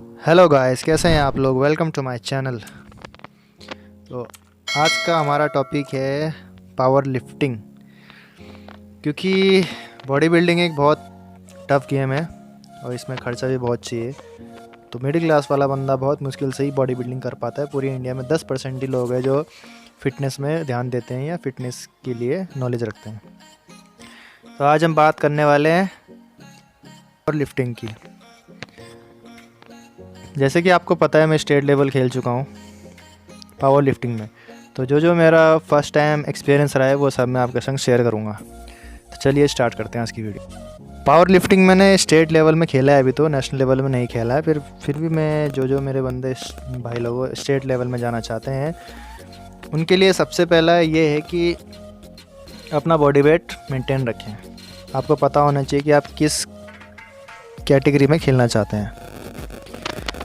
Hello guys, कैसे हैं आप लोग। Welcome to my channel. तो आज का हमारा टॉपिक है पावर लिफ्टिंग। क्योंकि बॉडी बिल्डिंग एक बहुत टफ गेम है और इसमें खर्चा भी बहुत चाहिए। तो मिडिल क्लास वाला बंदा बहुत मुश्किल से ही बॉडी बिल्डिंग कर पाता है। पूरी इंडिया में 10% ही लोग हैं जो फिटनेस में ध्यान देते हैं या फिटनेस के लिए नॉलेज रखते हैं। तो आज हम बात करने वाले हैं पावर लिफ्टिंग की। जैसे कि आपको पता है, मैं स्टेट लेवल खेल चुका हूँ पावर लिफ्टिंग में। तो जो मेरा फर्स्ट टाइम एक्सपीरियंस रहा है वो सब मैं आपके संग शेयर करूँगा। तो चलिए स्टार्ट करते हैं आज की वीडियो। पावर लिफ्टिंग मैंने स्टेट लेवल में खेला है, अभी तो नेशनल लेवल में नहीं खेला है। फिर भी मैं जो मेरे बंदे भाई लोग स्टेट लेवल में जाना चाहते हैं उनके लिए सबसे पहला ये है कि अपना बॉडी वेट मेंटेन रखें। आपको पता होना चाहिए कि आप किस कैटेगरी में खेलना चाहते हैं।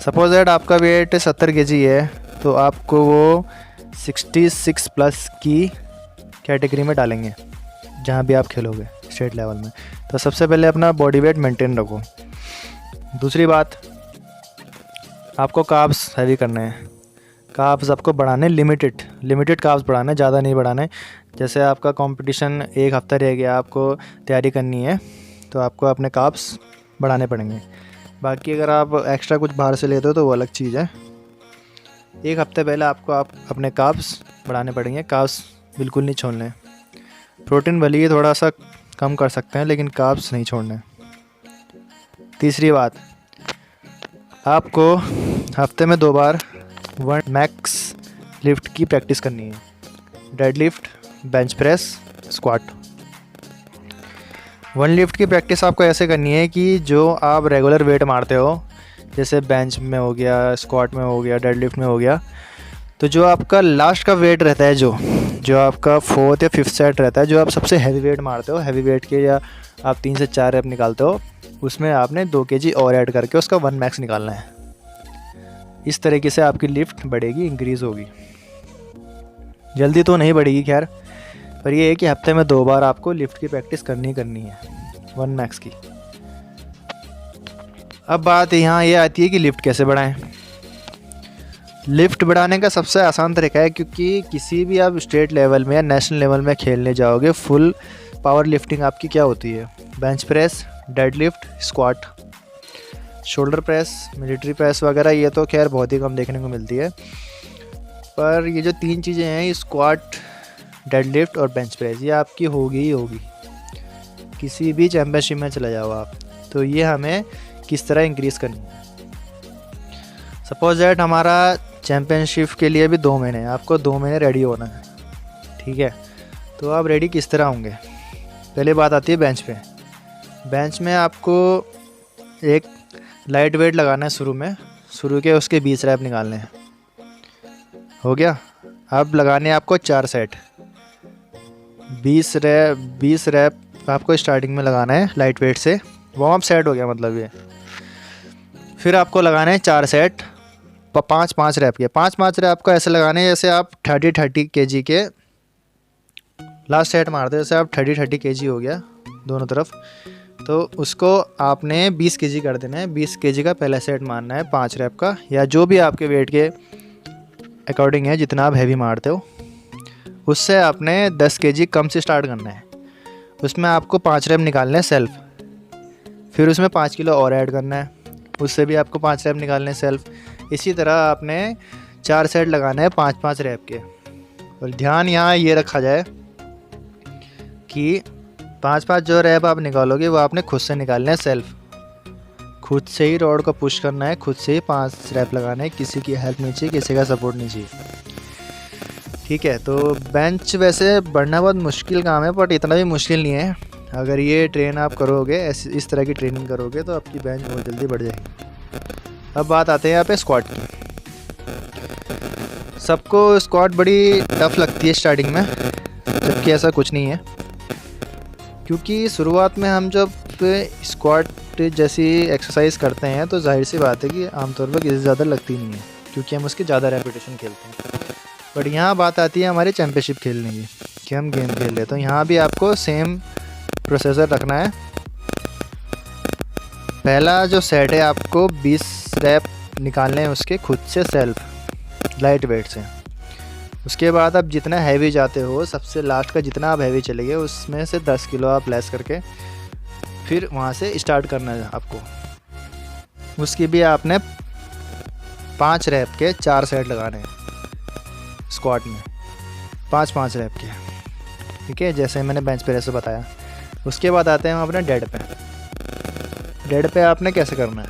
सपोज दैट आपका वेट 70 केजी है तो आपको वो 66 प्लस की कैटेगरी में डालेंगे जहाँ भी आप खेलोगे स्टेट लेवल में। तो सबसे पहले अपना बॉडी वेट मेंटेन रखो। दूसरी बात, आपको कार्ब्स हैवी करने हैं। कार्ब्स आपको बढ़ाने लिमिटेड कार्ब्स बढ़ाने, ज़्यादा नहीं बढ़ाने। जैसे आपका कंपटीशन एक हफ्ता रह गया, आपको तैयारी करनी है तो आपको अपने कार्ब्स बढ़ाने पड़ेंगे। बाकी अगर आप एक्स्ट्रा कुछ बाहर से लेते हो तो वो अलग चीज़ है। एक हफ्ते पहले आपको अपने कार्ब्स बढ़ाने पड़ेंगे। कार्ब्स बिल्कुल नहीं छोड़ने। प्रोटीन भले ही थोड़ा सा कम कर सकते हैं लेकिन कार्ब्स नहीं छोड़ने। तीसरी बात, आपको हफ्ते में 2 बार 1 मैक्स लिफ्ट की प्रैक्टिस करनी है। Dead lift, bench press, squat. 1 lift की प्रैक्टिस आपको ऐसे करनी है कि जो आप रेगुलर वेट मारते हो, जैसे बेंच में हो गया, स्क्वाट में हो गया, डेड लिफ्ट में हो गया, तो जो आपका लास्ट का वेट रहता है, जो आपका 4th या 5th सेट रहता है, जो आप सबसे हैवी वेट मारते हो, हैवी वेट के या आप 3 से 4 रैप निकालते हो, उसमें आपने 2 kg और ऐड करके उसका 1 मैक्स निकालना है। इस तरीके से आपकी लिफ्ट बढ़ेगी, इंक्रीज़ होगी। जल्दी तो नहीं बढ़ेगी खैर, पर ये है कि हफ्ते में 2 बार आपको लिफ्ट की प्रैक्टिस करनी है 1 मैक्स की। अब बात यहाँ ये आती है कि लिफ्ट कैसे बढ़ाएं। लिफ्ट बढ़ाने का सबसे आसान तरीका है, क्योंकि किसी भी आप स्टेट लेवल में या नेशनल लेवल में खेलने जाओगे, फुल पावर लिफ्टिंग आपकी क्या होती है? Bench press, dead lift, squat, shoulder press, military press वगैरह। ये तो खैर बहुत ही कम देखने को मिलती है, पर ये जो 3 चीज़ें हैं, स्क्वाट, डेड लिफ्ट और बेंच प्रेस, ये आपकी होगी ही होगी। किसी भी चैम्पियनशिप में चले जाओ आप, तो ये हमें किस तरह इंक्रीज़ करनी है। सपोज दैट हमारा चैम्पियनशिप के लिए भी 2 महीने, आपको 2 महीने रेडी होना है, ठीक है। तो आप रेडी किस तरह होंगे? पहले बात आती है बेंच पे। बेंच में आपको एक लाइट वेट लगाना है शुरू के उसके 20 रैप निकालने हैं। हो गया। अब लगाने हैं आपको 4 सेट, 20 रैप आपको स्टार्टिंग में लगाना है लाइट वेट से। वार्म अप सेट हो गया मतलब ये। फिर आपको लगाने हैं 4 सेट 5-5 रैप के। 5-5 रैप को ऐसे लगाने हैं जैसे आप 30 kg के लास्ट सेट मारते हैं। जैसे आप 30 kg हो गया दोनों तरफ, तो उसको आपने 20 kg कर देना है। 20 kg का पहला सेट मारना है 5 रैप का, या जो भी आपके वेट के अकॉर्डिंग है, जितना आप हैवी मारते हो उससे आपने 10 kg कम से स्टार्ट करना है। उसमें आपको 5 रैप निकालने हैं सेल्फ, फिर उसमें 5 किलो और ऐड करना है, उससे भी आपको 5 रैप निकालने हैं सेल्फ। इसी तरह आपने 4 सेट लगाना है 5-5 रैप के। और ध्यान यहाँ ये रखा जाए कि 5-5 जो रैप आप निकालोगे वो आपने खुद से निकालने हैं सेल्फ। खुद से ही रॉड को पुश करना है, खुद से ही 5 रैप लगाना है। किसी की हेल्प नहीं चाहिए, किसी का सपोर्ट नहीं चाहिए, ठीक है। तो बेंच वैसे बढ़ना बहुत मुश्किल काम है, बट इतना भी मुश्किल नहीं है। अगर ये ट्रेन आप करोगे, इस तरह की ट्रेनिंग करोगे, तो आपकी बेंच बहुत जल्दी बढ़ जाएगी। अब बात आते हैं यहाँ पे स्क्वाट की। सबको स्क्वाट बड़ी टफ लगती है स्टार्टिंग में, जबकि ऐसा कुछ नहीं है। क्योंकि शुरुआत में हम जब स्क्वाट जैसी एक्सरसाइज करते हैं तो जाहिर सी बात है कि आमतौर पर किसी ज़्यादा लगती नहीं है, क्योंकि हम उसकी ज़्यादा रेपिटेशन खेलते हैं। बट यहाँ बात आती है हमारे चैम्पियनशिप खेलने की, कि हम गेम खेल रहे। तो यहाँ भी आपको सेम प्रोसेसर रखना है। पहला जो सेट है आपको 20 रैप निकालने हैं उसके खुद से सेल्फ लाइट वेट से। उसके बाद आप जितना हैवी जाते हो, सबसे लास्ट का जितना आप हैवी चले गए उसमें से 10 किलो आप लेस करके फिर वहाँ से स्टार्ट करना है आपको। उसकी भी आपने 5 रैप के 4 सेट लगाने हैं स्क्वाट में, 5-5 रैप के, ठीक है, जैसे मैंने बेंच प्रेस से बताया। उसके बाद आते हैं हम अपने डेड पे। डेड पे आपने कैसे करना है,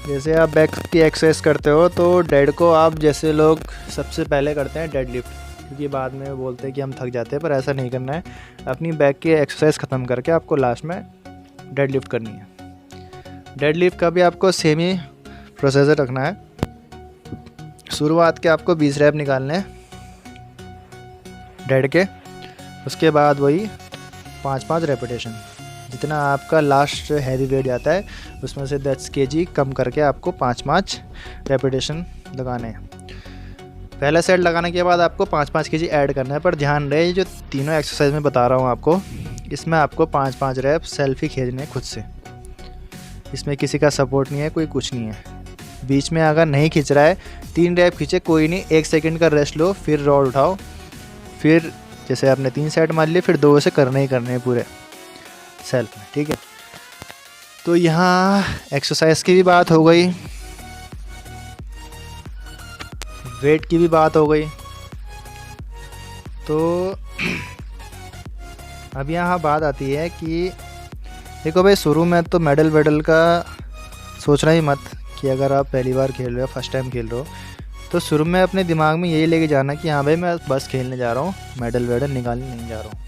जैसे आप बैक की एक्सरसाइज करते हो तो डेड को आप जैसे लोग सबसे पहले करते हैं डेड लिफ्ट, क्योंकि बाद में बोलते हैं कि हम थक जाते हैं, पर ऐसा नहीं करना है। अपनी बैक की एक्सरसाइज ख़त्म करके आपको लास्ट में डेड लिफ्ट करनी है। डेड लिफ्ट का भी आपको सेम ही प्रोसेसर रखना है। शुरुआत के आपको 20 रैप निकालने हैं डेड के। उसके बाद वही 5-5 रेपिटेशन, जितना आपका लास्ट हैवी वेट जाता है उसमें से 10 kg कम करके आपको 5-5 रेपिटेशन लगाने हैं। पहला सेट लगाने के बाद आपको 5-5 kg ऐड करना है, पर ध्यान रहे ये जो तीनों एक्सरसाइज में बता रहा हूँ आपको, इसमें आपको 5-5 रैप सेल्फ ही खींचने खुद से। इसमें किसी का सपोर्ट नहीं है, कोई कुछ नहीं है। बीच में अगर नहीं खींच रहा है 3 रैप खींचे, कोई नहीं, 1 सेकंड का रेस्ट लो, फिर रॉड उठाओ, फिर जैसे आपने 3 सेट मार लिए, फिर 2 से करने ही करने हैं पूरे सेल्फ में, ठीक है। तो यहाँ एक्सरसाइज की भी बात हो गई, वेट की भी बात हो गई। तो अब यहाँ बात आती है कि देखो भाई, शुरू में तो मेडल वेडल का सोचना ही मत कि अगर आप पहली बार खेल रहे हो, फर्स्ट टाइम खेल रहे हो, तो शुरू में अपने दिमाग में यही लेके जाना कि हाँ भाई मैं बस खेलने जा रहा हूँ, मेडल वेडल निकालने नहीं जा रहा हूँ।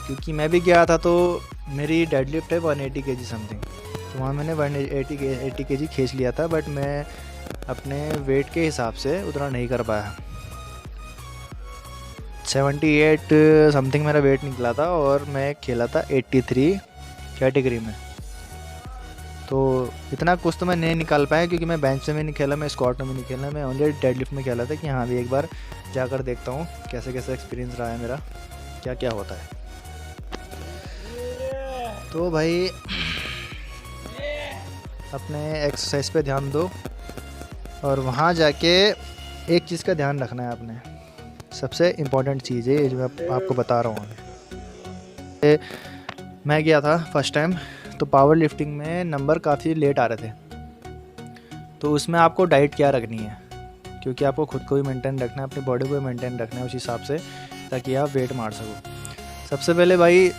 क्योंकि मैं भी गया था तो मेरी डेड लिफ्ट है 180 kg समथिंग, तो वहाँ मैंने 180 kg खींच लिया था, बट मैं अपने वेट के हिसाब से उतना नहीं कर पाया। 78 समथिंग मेरा वेट निकला था और मैं खेला था 83 कैटेगरी में। तो इतना कुछ तो मैं नहीं निकाल पाया, क्योंकि मैं बेंच में नहीं खेला, मैं स्क्वाट में नहीं खेला, मैं ओनली डेड लिफ्ट में खेला था कि हाँ भी एक बार जाकर देखता हूँ कैसे कैसे एक्सपीरियंस रहा है मेरा, क्या क्या होता है। तो भाई अपने एक्सरसाइज पे ध्यान दो, और वहाँ जाके एक चीज़ का ध्यान रखना है आपने, सबसे इम्पॉर्टेंट चीज़ है जो मैं आपको बता रहा हूँ। मैं गया था फर्स्ट टाइम, तो पावर लिफ्टिंग में नंबर काफ़ी लेट आ रहे थे, तो उसमें आपको डाइट क्या रखनी है, क्योंकि आपको खुद को भी मेंटेन रखना है, अपनी बॉडी को भी मेंटेन रखना है उस हिसाब से, ताकि आप वेट मार सको। सबसे पहले भाई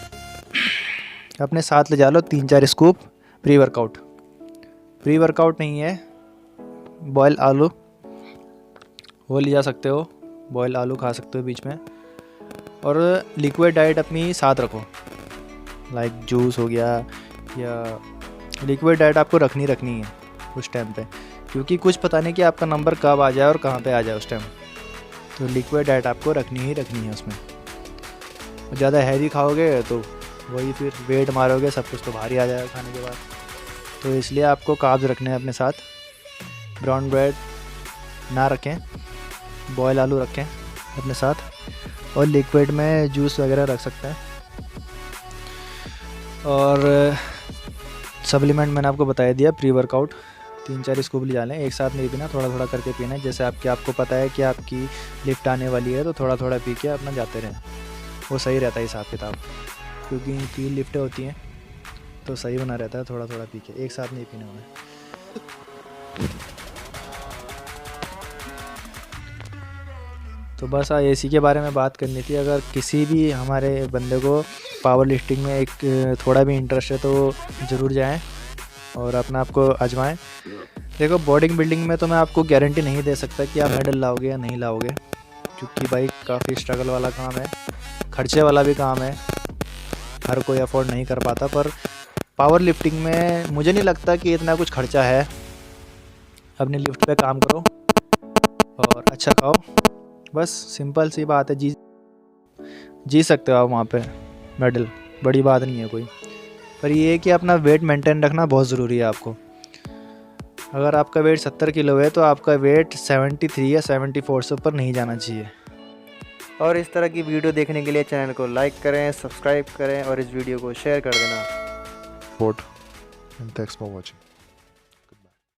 अपने साथ ले जा लो 3-4 scoop pre workout. Pre workout नहीं है, बॉयल आलू वो ले जा सकते हो, बॉयल आलू खा सकते हो बीच में। और लिक्विड डाइट अपनी साथ रखो, लाइक जूस हो गया, या लिक्विड डाइट आपको रखनी है उस टाइम पे, क्योंकि कुछ पता नहीं कि आपका नंबर कब आ जाए और कहाँ पे आ जाए उस टाइम। तो लिक्विड डाइट आपको रखनी है उसमें। ज़्यादा हैवी खाओगे तो वही फिर वेट मारोगे, सब कुछ तो भारी आ जाएगा खाने के बाद। तो इसलिए आपको कार्ब्स रखने हैं अपने साथ। ब्राउन ब्रेड ना रखें, बॉयल आलू रखें अपने साथ, और लिक्विड में जूस वगैरह रख सकते हैं। और सप्लीमेंट मैंने आपको बताया दिया, प्री वर्कआउट 3-4 स्कूप ले जाने, एक साथ नहीं पीना, थोड़ा थोड़ा करके पीना है। जैसे आपको पता है कि आपकी लिफ्ट आने वाली है, तो थोड़ा थोड़ा पी के अपना जाते रहें, वो सही रहता है हिसाब किताब, क्योंकि 3 लिफ्टें होती हैं तो सही बना रहता है, थोड़ा थोड़ा पी के, एक साथ नहीं पीना है। तो बस इसी के बारे में बात करनी थी। अगर किसी भी हमारे बंदे को पावर लिफ्टिंग में एक थोड़ा भी इंटरेस्ट है तो ज़रूर जाएं और अपना आपको आजमाएं। देखो, बॉडी बिल्डिंग में तो मैं आपको गारंटी नहीं दे सकता कि आप मेडल लाओगे या नहीं लाओगे, क्योंकि भाई काफ़ी स्ट्रगल वाला काम है, खर्चे वाला भी काम है, हर कोई अफोर्ड नहीं कर पाता। पर पावर लिफ्टिंग में मुझे नहीं लगता कि इतना कुछ खर्चा है। अपनी लिफ्ट पे काम करो और अच्छा खाओ, बस सिंपल सी बात है। जी सकते हो आप वहाँ पे मेडल, बड़ी बात नहीं है कोई। पर ये है कि अपना वेट मेंटेन रखना बहुत ज़रूरी है आपको। अगर आपका वेट 70 किलो है तो आपका वेट 73 या 74 से ऊपर नहीं जाना चाहिए। और इस तरह की वीडियो देखने के लिए चैनल को लाइक करें, सब्सक्राइब करें और इस वीडियो को शेयर कर देना। Support and thanks for watching.